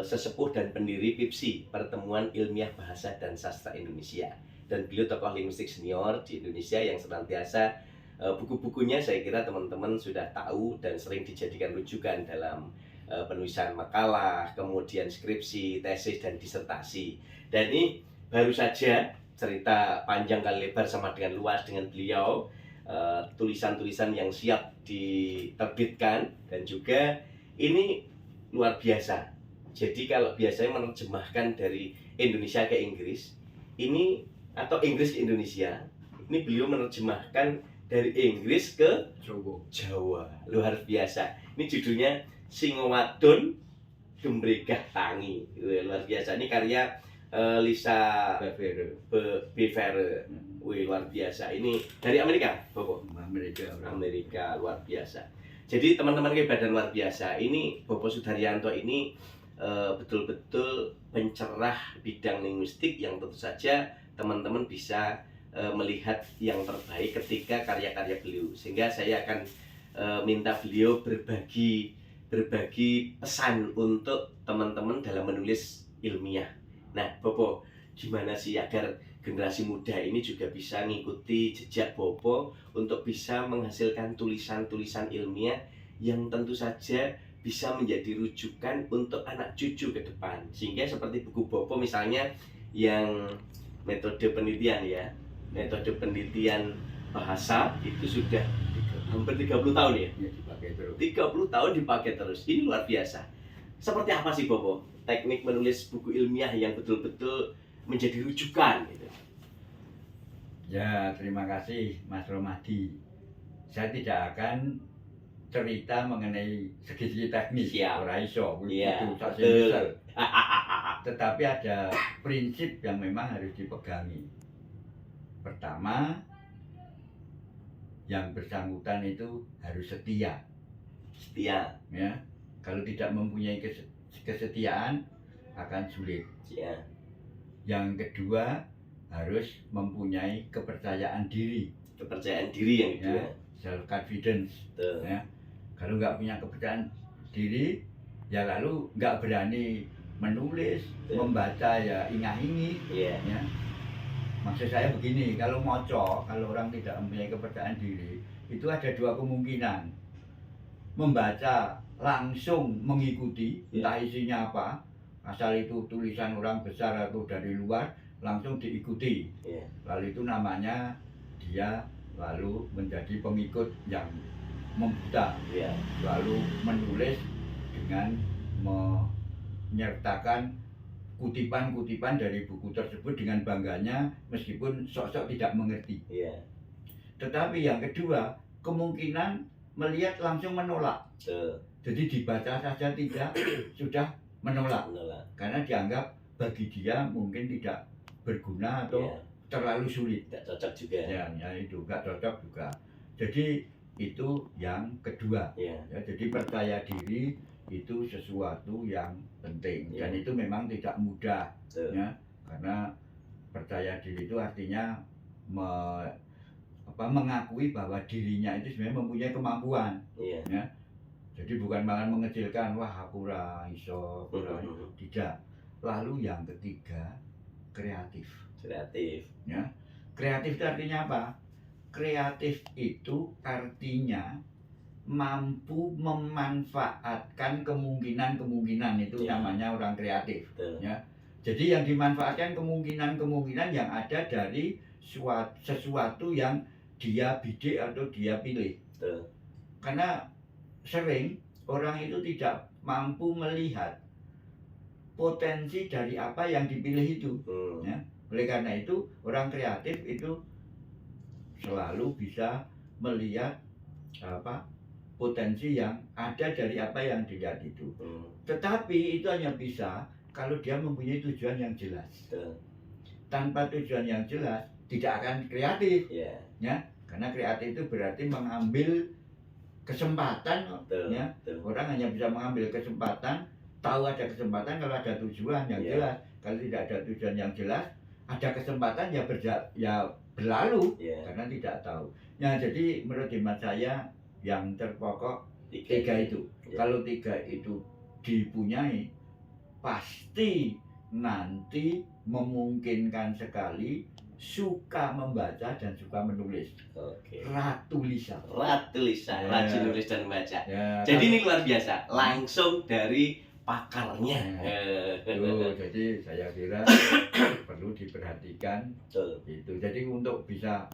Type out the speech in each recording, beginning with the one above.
sesepuh dan pendiri PIPSI, Pertemuan Ilmiah Bahasa dan Sastra Indonesia. Dan beliau tokoh linguistik senior di Indonesia yang senantiasa buku-bukunya saya kira teman-teman sudah tahu dan sering dijadikan rujukan dalam penulisan makalah, kemudian skripsi, tesis, dan disertasi. Dan ini baru saja cerita panjang kali lebar sama dengan luas dengan beliau, tulisan-tulisan yang siap diterbitkan, dan juga ini luar biasa. Jadi kalau biasanya menerjemahkan dari Indonesia ke Inggris, ini atau Inggris ke Indonesia, ini beliau menerjemahkan dari Inggris ke Jawa. Luar biasa. Ini judulnya Singo Wadon Gembregah Tangi. Luar biasa. Ini karya Lisa Bevere. Wih, luar biasa. Ini dari Amerika, Bobo? Amerika, luar biasa. Jadi teman-teman kebadan luar biasa. Ini Bobo Sudaryanto ini betul-betul pencerah bidang linguistik yang tentu saja teman-teman bisa melihat yang terbaik ketika karya-karya beliau. Sehingga saya akan minta beliau berbagi pesan untuk teman-teman dalam menulis ilmiah. Nah, Bobo, gimana sih agar generasi muda ini juga bisa mengikuti jejak Bobo untuk bisa menghasilkan tulisan-tulisan ilmiah yang tentu saja bisa menjadi rujukan untuk anak cucu ke depan. Sehingga seperti buku Bobo misalnya yang metode penelitian ya, metode penelitian bahasa itu sudah hampir 30 tahun ya, dipakai terus. 30 tahun dipakai terus. Ini luar biasa. Seperti apa sih Bobo teknik menulis buku ilmiah yang betul-betul menjadi rujukan gitu? Ya, terima kasih Mas Romadi. Saya tidak akan cerita mengenai segi-segi teknis, ora iso begitu. Tetapi ada prinsip yang memang harus dipegangi. Pertama, yang bersangkutan itu harus setia. Setia. Ya, kalau tidak mempunyai kesetiaan akan sulit. Ya. Yang kedua, harus mempunyai kepercayaan diri. Kepercayaan diri yang kedua. Ya, self confidence. Ya. Kalau nggak punya kepercayaan diri, ya lalu nggak berani menulis, membaca ya ingah-ingih. Ya. Maksud saya begini, kalau orang tidak mempunyai kepercayaan diri, itu ada dua kemungkinan. Membaca langsung mengikuti, entah isinya apa, asal itu tulisan orang besar atau dari luar, langsung diikuti. Lalu itu namanya dia lalu menjadi pengikut yang membuta. Lalu menulis dengan menyertakan kutipan-kutipan dari buku tersebut dengan bangganya meskipun sok-sok tidak mengerti. Tetapi yang kedua, kemungkinan melihat langsung menolak. Jadi dibaca saja tidak, sudah menolak. Karena dianggap bagi dia mungkin tidak berguna atau terlalu sulit. Tidak cocok juga. Ya itu nggak cocok juga. Jadi itu yang kedua. Jadi percaya diri itu sesuatu yang penting dan itu memang tidak mudah. Ya, karena percaya diri itu artinya mengakui bahwa dirinya itu sebenarnya mempunyai kemampuan. Ya. Jadi bukan malah mengecilkan, wah aku ora iso, tidak. Lalu yang ketiga, kreatif. Ya. Kreatif itu artinya apa? Kreatif itu artinya mampu memanfaatkan kemungkinan-kemungkinan, itu namanya orang kreatif. Ya. Jadi yang dimanfaatkan kemungkinan-kemungkinan yang ada dari sesuatu yang dia bidik atau dia pilih. Karena sering orang itu tidak mampu melihat potensi dari apa yang dipilih itu. Ya. Oleh karena itu orang kreatif itu selalu bisa melihat potensi yang ada dari apa yang dilihat itu. Tetapi itu hanya bisa kalau dia mempunyai tujuan yang jelas. Tanpa tujuan yang jelas tidak akan kreatif. Ya, karena kreatif itu berarti mengambil kesempatan. Ya. Orang hanya bisa mengambil kesempatan, tahu ada kesempatan kalau ada tujuan yang jelas. Kalau tidak ada tujuan yang jelas, ada kesempatan ya berlalu karena tidak tahu. Ya, jadi menurut hemat saya yang terpokok tiga itu. Kalau tiga itu dipunyai, pasti nanti memungkinkan sekali suka membaca dan suka menulis. Oke. Ratu Lisa. Ratu Lisa, Ya. rajin nulis dan membaca. Ya, Jadi ini luar biasa, langsung dari pakarnya. jadi saya kira perlu diperhatikan. Betul. Itu. Jadi untuk bisa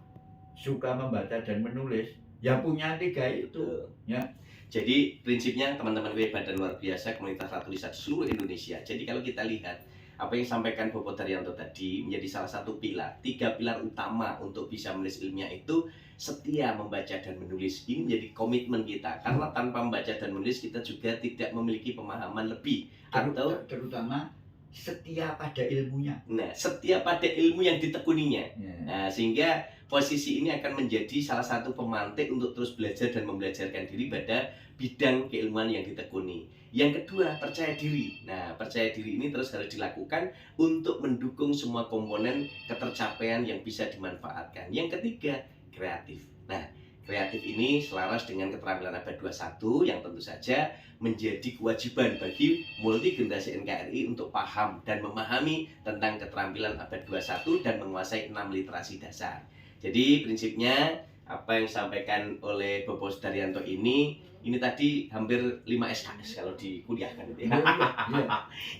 suka membaca dan menulis, ya punya 3 itu. Betul. Ya. Jadi prinsipnya teman-teman kehebat luar biasa komunitas Ratu Lisa di seluruh Indonesia. Jadi kalau kita lihat apa yang disampaikan Bobo Daryanto tadi menjadi salah satu pilar, 3 pilar utama untuk bisa menulis ilmiah itu setia membaca dan menulis. Ini menjadi komitmen kita karena tanpa membaca dan menulis kita juga tidak memiliki pemahaman lebih atau terutama setia pada ilmunya. Nah, setia pada ilmu yang ditekuninya. Ya. Nah, sehingga posisi ini akan menjadi salah satu pemantik untuk terus belajar dan membelajarkan diri pada bidang keilmuan yang ditekuni. Yang kedua, percaya diri. Nah, percaya diri ini terus harus dilakukan untuk mendukung semua komponen ketercapaian yang bisa dimanfaatkan. Yang ketiga, kreatif. Nah, kreatif ini selaras dengan keterampilan abad 21 yang tentu saja menjadi kewajiban bagi multi generasi NKRI untuk paham dan memahami tentang keterampilan abad 21 dan menguasai 6 literasi dasar. Jadi prinsipnya apa yang disampaikan oleh Bobo Daryanto ini tadi hampir 5 SKS kalau dikuliahkan gitu ya.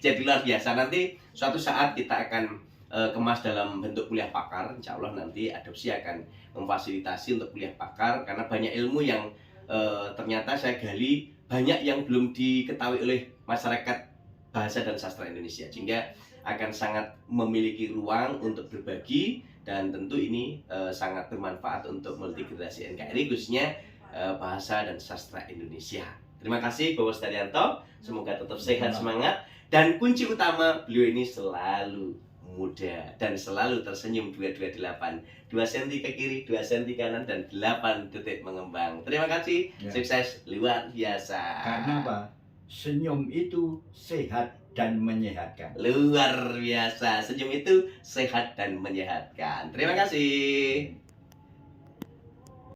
Jadi luar biasa. Nanti suatu saat kita akan kemas dalam bentuk kuliah pakar. Insya Allah nanti Adopsi akan memfasilitasi untuk kuliah pakar karena banyak ilmu yang ternyata saya gali banyak yang belum diketahui oleh masyarakat bahasa dan sastra Indonesia, sehingga akan sangat memiliki ruang untuk berbagi dan tentu ini sangat bermanfaat untuk multi generasi NKRI khususnya bahasa dan sastra Indonesia. Terima kasih Bobo Daryanto, semoga tetap sehat semangat dan kunci utama beliau ini selalu muda dan selalu tersenyum 228 2 cm ke kiri 2 cm kanan dan 8 detik mengembang. Terima kasih, sukses luar biasa. Karena apa? Senyum itu sehat dan menyehatkan. Luar biasa, senyum itu sehat dan menyehatkan. Terima kasih.